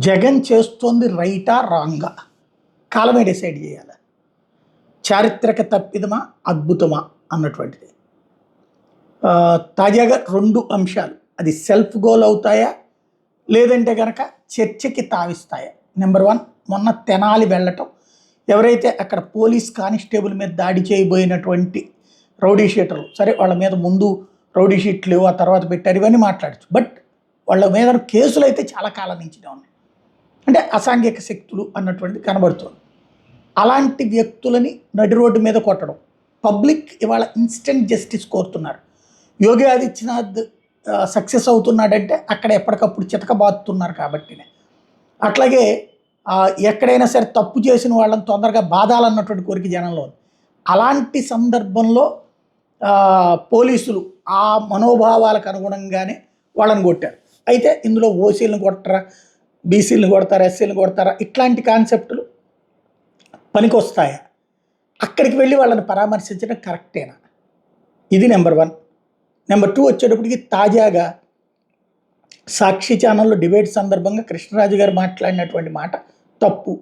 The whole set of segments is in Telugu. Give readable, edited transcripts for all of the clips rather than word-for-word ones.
జగన్ చేస్తోంది రైటా రాంగా కాలమే డిసైడ్ చేయాలి. చారిత్రక తప్పిదమా అద్భుతమా అన్నటువంటిది. తాజాగా 2 అంశాలు, అది సెల్ఫ్ గోల్ అవుతాయా లేదంటే కనుక చర్చకి తావిస్తాయా. నెంబర్ 1, మొన్న తెనాలి వెళ్ళటం, ఎవరైతే అక్కడ పోలీస్ కానిస్టేబుల్ మీద దాడి చేయబోయినటువంటి రౌడీ షీటర్లు, సరే వాళ్ళ మీద ముందు రౌడీ షీట్లు ఆ తర్వాత పెట్టారు, ఇవన్నీ మాట్లాడచ్చు. బట్ వాళ్ళ మీద కేసులు అయితే చాలా కాలం నుంచినే ఉన్నాయి. అంటే అసాంఘిక శక్తులు అన్నటువంటిది కనబడుతుంది. అలాంటి వ్యక్తులని నడి రోడ్డు మీద కొట్టడం, పబ్లిక్ ఇవాళ ఇన్స్టెంట్ జస్టిస్ కోరుతున్నారు. యోగి ఆదిత్యనాథ్ సక్సెస్ అవుతున్నాడంటే అక్కడ ఎప్పటికప్పుడు చితకబాతుతున్నారు కాబట్టినే. అట్లాగే ఎక్కడైనా సరే తప్పు చేసిన వాళ్ళని తొందరగా బాధాలన్నటువంటి కోరిక జనంలో ఉంది. అలాంటి సందర్భంలో పోలీసులు ఆ మనోభావాలకు అనుగుణంగానే వాళ్ళని కొట్టారు. అయితే ఇందులో ఓసీలను కొట్టరా, బీసీలను కొడతారా, ఎస్సీలను కొడతారా, ఇట్లాంటి కాన్సెప్టులు పనికొస్తాయా? అక్కడికి వెళ్ళి వాళ్ళని పరామర్శించడం కరెక్టేనా? ఇది నెంబర్ 1. నెంబర్ 2 వచ్చేటప్పటికి తాజాగా సాక్షి ఛానల్లో డిబేట్ సందర్భంగా కృష్ణరాజు గారు మాట్లాడినటువంటి మాట తప్పు.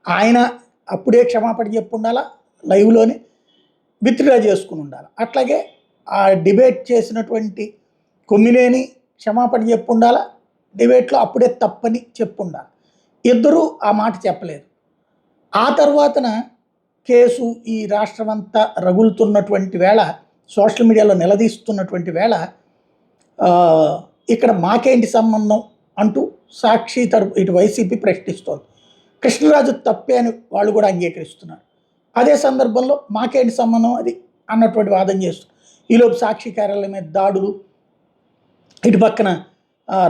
ఆయన అప్పుడే క్షమాపణ చెప్పి ఉండాలా, లైవ్లోనే విత్డ్రా చేసుకుని ఉండాలి. అట్లాగే ఆ డిబేట్ చేసినటువంటి కొమ్మినేని క్షమాపణ చెప్పి ఉండాలా, డిబేట్లో అప్పుడే తప్పని చెప్పు ఉండాలి. ఇద్దరూ ఆ మాట చెప్పలేదు. ఆ తర్వాతన కేసు ఈ రాష్ట్రమంతా రగులుతున్నటువంటి వేళ, సోషల్ మీడియాలో నిలదీస్తున్నటువంటి వేళ ఇక్కడ మాకేంటి సంబంధం అంటూ సాక్షి తరపు ఇటు వైసీపీ ప్రశ్నిస్తోంది. కృష్ణరాజు తప్పే అని వాళ్ళు కూడా అంగీకరిస్తున్నారు. అదే సందర్భంలో మాకేంటి సంబంధం అది అన్నటువంటి వాదన చేస్తుంది. ఈలోపు సాక్షి కార్యాలయం మీద దాడులు, ఇటు పక్కన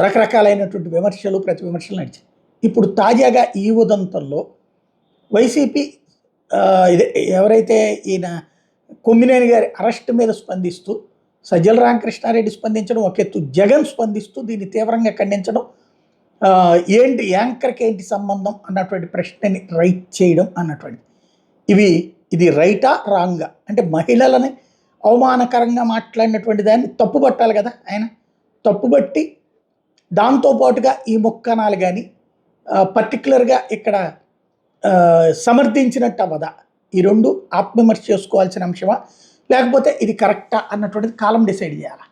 రకరకాలైనటువంటి విమర్శలు ప్రతి విమర్శలు నడిచాయి. ఇప్పుడు తాజాగా ఈ ఉదంతంలో వైసీపీ ఎవరైతే ఈయన కొమ్మినేని గారి అరెస్ట్ మీద స్పందిస్తూ సజ్జల రామకృష్ణారెడ్డి స్పందించడం ఒక ఎత్తు, జగన్ స్పందిస్తూ దీన్ని తీవ్రంగా ఖండించడం, ఏంటి యాంకర్కి ఏంటి సంబంధం అన్నటువంటి ప్రశ్నని రైట్ చేయడం అన్నటువంటి ఇది రైటా రాంగా? అంటే మహిళలని అవమానకరంగా మాట్లాడినటువంటి దాన్ని తప్పుపట్టాలి కదా ఆయన. తప్పుబట్టి దాంతోపాటుగా ఈ ముక్కనాలు కానీ పర్టికులర్గా ఇక్కడ సమర్థించినట్టు అవ్వదా? ఈ 2 ఆత్మవిమర్శ చేసుకోవాల్సిన అంశమా, లేకపోతే ఇది కరెక్టా అన్నటువంటిది కాలం డిసైడ్ చేయాలి.